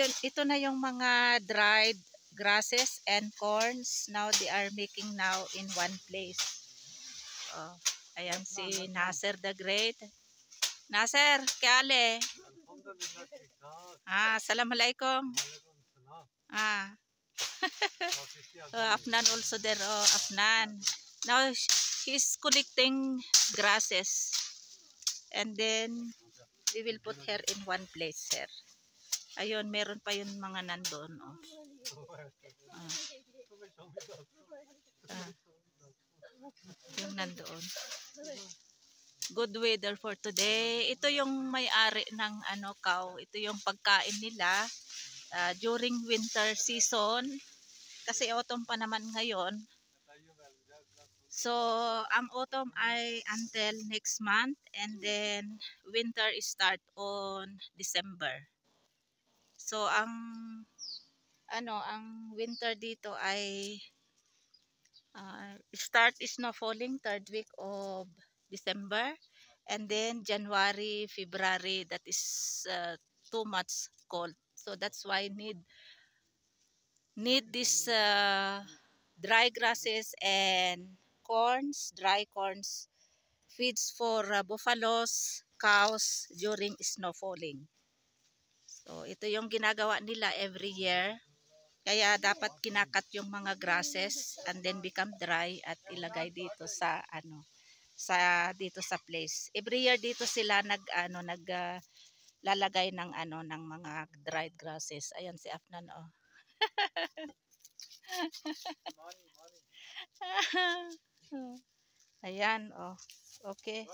ito na yung mga dried grasses and corns. Now they are making now in one place. Oh, ayan si Nasser the Great. Nasser, kale. Assalamualaikum. Afnan also there. Oh, Afnan. Now he's collecting grasses. And then we will put her in one place here. Ayun, meron pa yun mga nandun. Oh. Yung nandoon. Good weather for today. Ito yung may-ari ng cow. Ito yung pagkain nila during winter season. Kasi autumn pa naman ngayon. So, ang autumn ay until next month. And then, winter start on December. So, ang winter dito ay start snow falling 3rd week of December, and then January, February, that is too much cold. So that's why need this dry grasses and corns, dry corns, feeds for buffaloes, cows during snow falling. So ito yung ginagawa nila every year. Kaya dapat kinakat yung mga grasses and then become dry at ilagay dito sa dito sa place. Every year dito sila lalagay ng ng mga dried grasses. Ayan si Afnan oh. Ayan oh. Okay.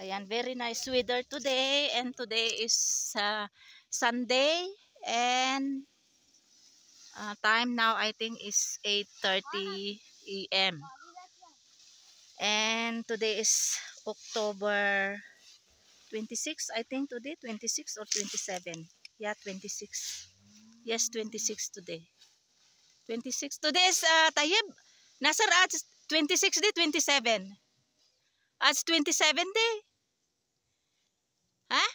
Ayan, very nice weather today, and today is Sunday, and time now I think is 8:30 AM. And today is October 26, I think today, 26 or 27. Yeah, 26. Yes, 26 today. 26. Today is Tayyib. Nasar at 26 day, 27. At 27 day. Ha?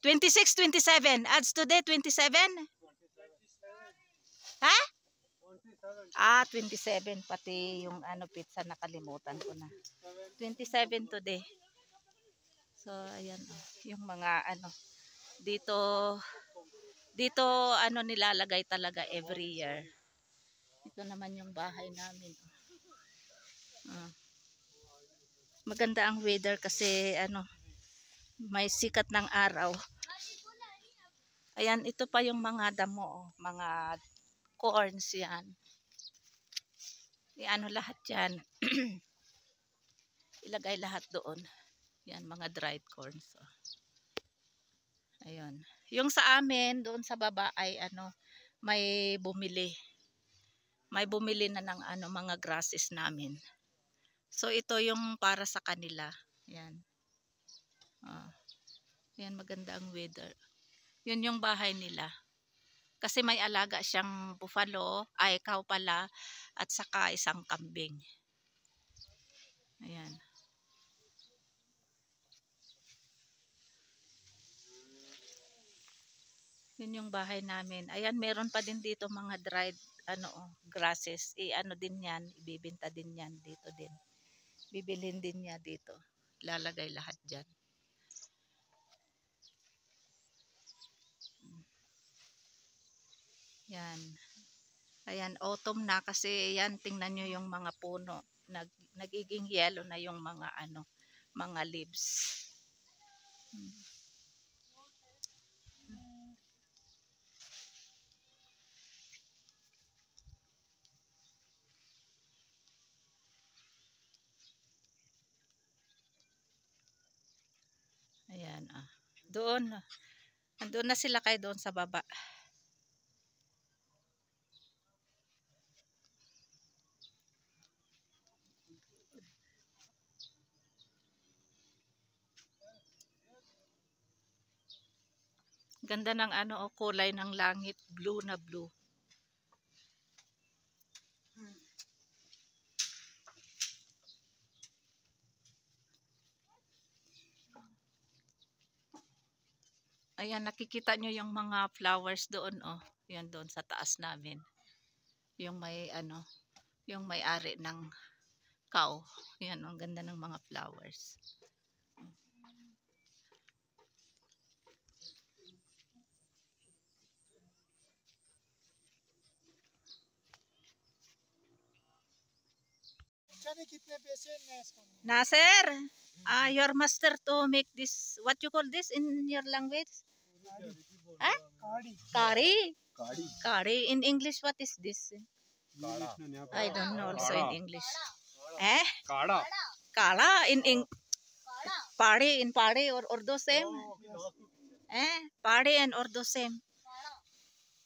26, 27. Ads today, 27. Ha? 27. Pati yung pizza nakalimutan ko na. 27 today. So, ayan. Yung mga dito nilalagay talaga every year. Ito naman yung bahay namin. Maganda ang weather kasi may sikat ng araw. Ayan, ito pa yung mga damo, mga corns yan. Lahat yan. Ilagay lahat doon. Yan, mga dried corns. Ayun. Yung sa amin, doon sa baba ay may bumili. May bumili na ng mga grasses namin. So, ito yung para sa kanila. Yan. Yan, maganda ang weather. Yun yung bahay nila. Kasi may alaga siyang buffalo, ay cow pala, at saka isang kambing. Ayan. Yun yung bahay namin. Ayan, meron pa din dito mga dried grasses. Din yan, ibibenta din yan dito din. Bibilhin din niya dito. Lalagay lahat dyan. Yan. Ayan, autumn na kasi yan, tingnan nyo yung mga puno. Nagiging yellow na yung mga mga leaves. Ayan, doon. Andun na sila kayo doon sa baba. Ganda ng kulay ng langit, blue na blue. Ayan, nakikita nyo yung mga flowers doon, oh. Yan doon sa taas namin. Yung may ano, yung may-ari ng cow. Yan, ang ganda ng mga flowers. Nasir, your master to make this, what you call this in your language? Ah? Kari. Kari. In English, what is this? I don't know also in English. Eh? Kala in Pari in Pari or Urdu same. Pari and Urdu same.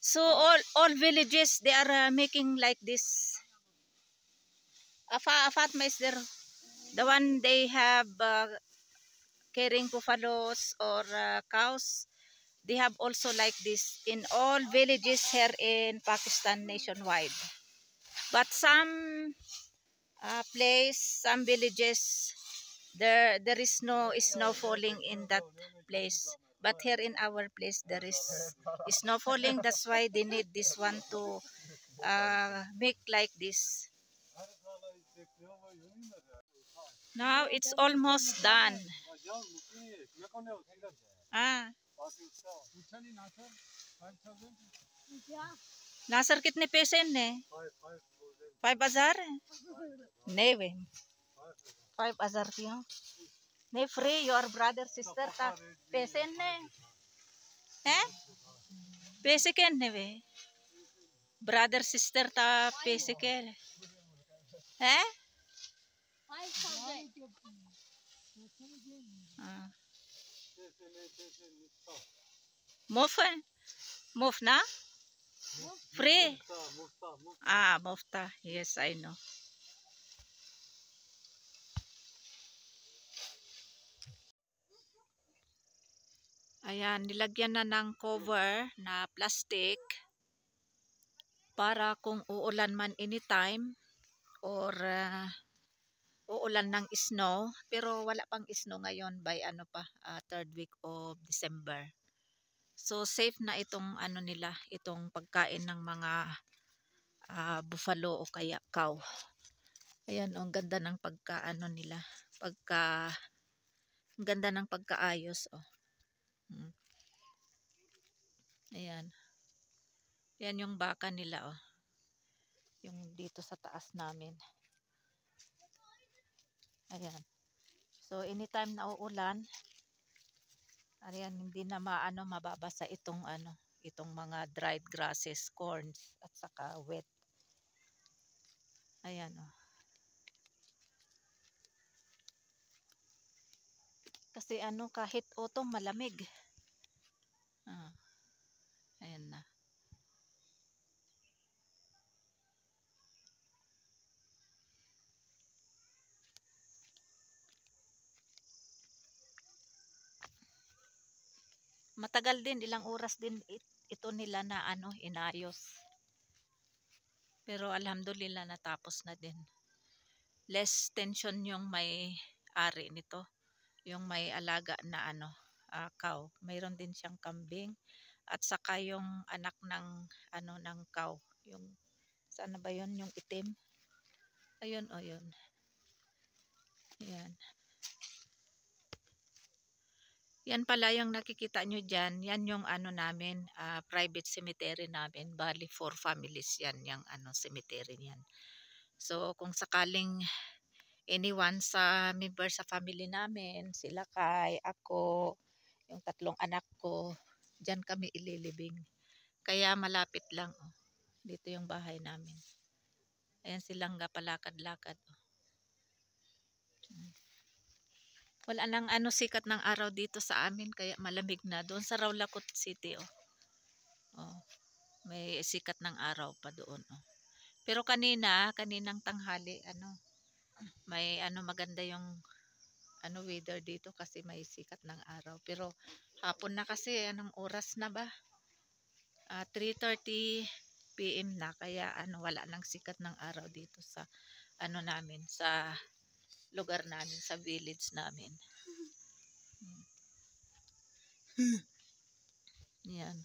So all villages they are making like this. Fatma is there. The one they have carrying buffaloes or cows. They have also like this in all villages here in Pakistan nationwide. But some some villages, there is no snow falling in that place. But here in our place, there is snow falling. That's why they need this one to make like this. Now it's almost done. Nasir कितने पैसे ने 5,000 नहीं वे 5,000 क्यों नहीं free your brother sister का पैसे ने हैं पैसे के ने वे ब्रदर सिस्टर का पैसे के हैं मुफ्त मुफ्त ना free mufta yes I know. Ayan, nilagyan na ng cover na plastic para kung uulan man anytime or uulan ng snow, pero wala pang snow ngayon by ano pa, third week of December. So safe na itong ano nila, itong pagkain ng mga buffalo o kaya cow. Ayan, ang ganda ng pagkaano nila, ang ganda ng pagkaayos, oh. Ayan. Yan yung baka nila, oh. Yung dito sa taas namin. Ayan. So anytime na uulan, ayan, hindi na mababasa itong itong mga dried grasses, corns at saka wet. Ayan, oh. Kasi kahit autumn malamig. Ayan na. Matagal din, ilang oras din ito nila na inayos. Pero alhamdulillah natapos na din. Less tension yung may ari nito. Yung may alaga na cow. Mayroon din siyang kambing at saka yung anak ng ng cow. Yung saan ba 'yon, yung itim? Ayun, oh, yun. Ayan. Yan pala yung nakikita nyo dyan. Yan yung namin, private cemetery namin. Bali 4 families yan, yung cemetery niyan. So kung sakaling anyone sa member sa family namin, sila Kay, ako, yung 3 anak ko, dyan kami ililibing. Kaya malapit lang, oh. Dito yung bahay namin. Ayan silang palakad-lakad, oh. Wala nang sikat ng araw dito sa amin, kaya malamig na. Doon sa Rawlacot City, oh. Oh, may sikat ng araw pa doon, oh. Pero kaninang tanghali, may maganda yung weather dito kasi may sikat ng araw. Pero hapon na kasi, anong oras na ba? 3:30 PM na, kaya wala nang sikat ng araw dito sa namin, sa lugar namin, sa village namin. Yan.